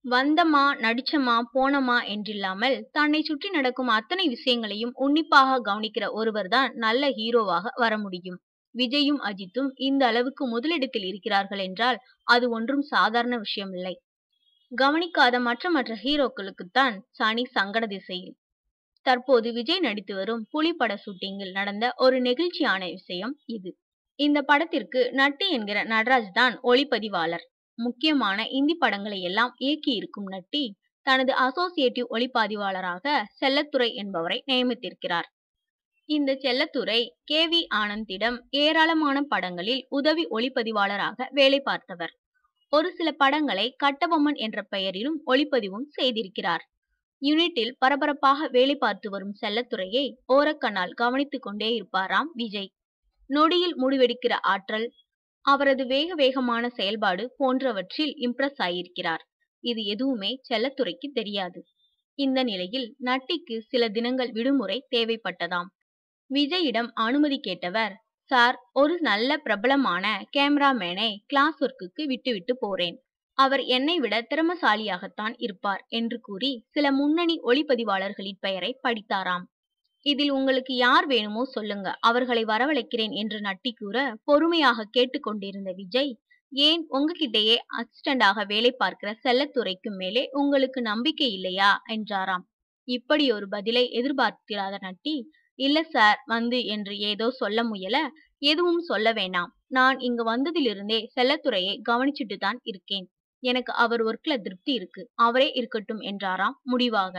வந்தமா, நடிச்சமா, போனமா என்றில்லாமல் தன்னைச் சுற்றி நடக்கும் அத்தனை விஷயங்களையும் உன்னிப்பாக கவனிக்கிற ஒருவர்தான் நல்ல ஹீரோவாக வர முடியும். விஜயும், அஜித்தும் இந்த அளவுக்கு முதலிடத்தில் இருக்கிறார்கள் என்றால் அது ஒன்றும் சாதாரண விஷயமில்லை. கவனிக்காத மற்ற ஹீரோக்களுக்குத்தான் சனி சங்கட திசையில். தற்போது விஜய் நடித்து வரும் புலி பட ஷூட்டிங்கில் நடந்த ஒரு நெகிழ்ச்சியான விஷயம் இது. இந்த படத்திற்கு நட்டி என்கிற நடராஜ் தான் ஒளிப்பதிவாளர். முக்கியமான இந்தி படங்களை எல்லாம் இயக்கியிருக்கும் நட்டி தனது அசோசியேட்டிவ் ஒளிப்பதிவாளராக செல்லத்துரை என்பவரை நியமித்திருக்கிறார். இந்த செல்லத்துரை கே.வி. ஆனந்திடம் ஏராளமான படங்களில் உதவி ஒளிப்பதிவாளராக வேலை பார்த்தவர். ஒரு சில படங்களை கட்டபொம்மன் என்ற பெயரிலும் ஒளிப்பதிவும் செய்திருக்கிறார். யூனிட்டில் பரபரப்பாக வேலை பார்த்து வரும் செல்லத்துரையை ஓரக்கண்ணால் கவனித்துக் கொண்டே இருப்பாராம் விஜய். நொடியில் முடிவெடுக்கிற ஆற்றல், அவரது வேகமான செயல்பாடு போன்றவற்றில் இம்ப்ரஸ் ஆகியிருக்கிறார். இது எதுவுமே செல்லத்துரைக்கு தெரியாது. இந்த நிலையில் நட்டிக்கு சில தினங்கள் விடுமுறை தேவைப்பட்டதாம். விஜயிடம் அனுமதி கேட்டவர், சார், ஒரு நல்ல பிரபலமான கேமராமேனை கிளாஸ் ஒர்க்குக்கு விட்டுவிட்டு போறேன். அவர் என்னை விட திறமசாலியாகத்தான் இருப்பார் என்று கூறி சில முன்னணி ஒளிப்பதிவாளர்களின் பெயரை படித்தாராம். இதில் உங்களுக்கு யார் வேணுமோ சொல்லுங்க, அவர்களை வரவழைக்கிறேன் என்று நட்டி கூற பொறுமையாக கேட்டுக்கொண்டிருந்த விஜய், ஏன் உங்ககிட்டயே அசிஸ்டண்டாக வேலை பார்க்கிற செல்லத்துரைக்கு மேலே உங்களுக்கு நம்பிக்கை இல்லையா என்றாராம். இப்படி ஒரு பதிலை எதிர்பார்த்திராத நட்டி, இல்ல சார் வந்து என்று ஏதோ சொல்ல முயல, எதுவும் சொல்ல வேண்டாம், நான் இங்கு வந்ததிலிருந்தே செல்லத்துரையை கவனிச்சுட்டு தான் இருக்கேன். எனக்கு அவர் ஒர்க்ல திருப்தி இருக்கு, அவரே இருக்கட்டும் என்றாராம் முடிவாக.